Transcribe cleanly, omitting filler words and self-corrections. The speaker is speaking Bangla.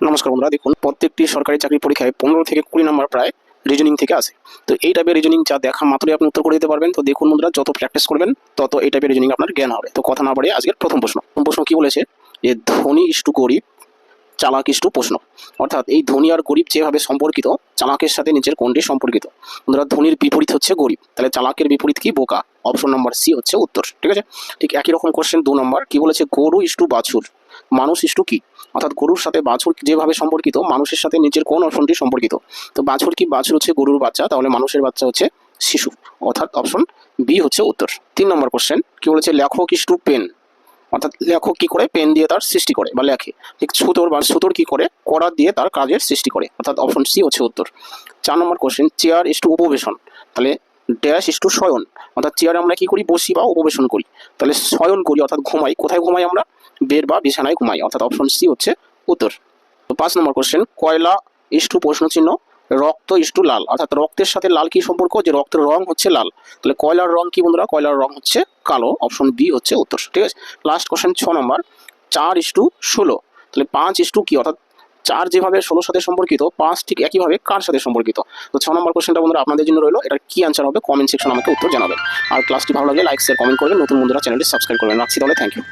নমস্কার বন্ধুরা, দেখুন প্রত্যেকটি সরকারি চাকরির পরীক্ষায় 15 থেকে 20 নম্বর প্রায় রিজনিং থেকে আসে। তো এই টাইপের রিজনিং যা দেখা মাত্রই আপনি উত্তর করে দিতে পারবেন। তো দেখুন বন্ধুরা, যত প্র্যাকটিস করবেন তত এই টাইপের রিজনিং আপনার জ্ঞান হবে। তো কথা না বাড়িয়ে আজকের প্রথম প্রশ্ন কি বলেছে, যে ধনী ইস্টু গরিব, চালাক ইস্টু প্রশ্ন। অর্থাৎ এই ধনী আর গরিব যেভাবে সম্পর্কিত, চালাকের সাথে নিচের কোনটি সম্পর্কিত? বন্ধুরা, ধনীর বিপরীত হচ্ছে গরিব, তাহলে চালাকের বিপরীত কি? বোকা। অপশন নম্বর সি হচ্ছে উত্তর। ঠিক আছে, ঠিক একই রকম কোশ্চেন 2 নম্বর কি বলেছে, গরু ইস্টু বাছুর, মানুষ ইস্টু কি? অর্থাৎ গরুর সাথে বাছুর যেভাবে সম্পর্কিত, মানুষের সাথে নিচের কোন অপশনটি সম্পর্কিত? তো বাছুর কি? বাছুর হচ্ছে গরুর বাচ্চা, তাহলে মানুষের বাচ্চা হচ্ছে শিশু, অর্থাৎ অপশন বি হচ্ছে উত্তর। 3 নম্বর কোশ্চেন কি বলেছে, লেখক ইস্টু পেন, অর্থাৎ লেখক কি করে? পেন দিয়ে তার সৃষ্টি করে বা লেখে। ঠিক ছুতোর কি করে? করাত দিয়ে তার কাজের সৃষ্টি করে, অর্থাৎ অপশন সি হচ্ছে উত্তর। 4 নম্বর কোশ্চেন, চেয়ার ইস্টু উপবেশন, তাহলে ড্যাশ ইস্টু শয়ন, অর্থাৎ চেয়ারে আমরা কি করি? বসি বা উপবেশন করি, তাহলে শয়ন করি অর্থাৎ ঘুমাই। কোথায় ঘুমাই আমরা? বেড বা বিছানায় ঘুমাই, অর্থাৎ অপশন সি হচ্ছে উত্তর। তো 5 নম্বর কোশ্চেন, কয়লা ইস্টু প্রশ্ন চিহ্ন রক্ত ইস্টু লাল, অর্থাৎ রক্তের সাথে লাল কি সম্পর্ক? যে রক্তের রং হচ্ছে লাল, তাহলে কয়লার রং কি বন্ধুরা? কয়লার রং হচ্ছে কালো, অপশন বি হচ্ছে উত্তর। ঠিক আছে, লাস্ট কোশ্চেন 6 নম্বর, 4 ইস্টু 16, তাহলে 5 ইস্টু কি? অর্থাৎ 4 যেভাবে 16 সাথে সম্পর্কিত, 5 ঠিক একইভাবে কার সাথে সম্পর্কিত? তো 6 নম্বর কোশ্চেনটা বন্ধুরা আপনাদের জন্য রইলো, এটার কি অ্যান্সার হবে কমেন্ট সেকশন আমাকে উত্তর জানাবেন। আর ক্লাসটি ভালো লাগলে লাইক শেয়ার কমেন্ট করবেন, নতুন বন্ধুরা চ্যানেলটি সাবস্ক্রাইব করবেন। রাখছি তাহলে, থ্যাংক ইউ।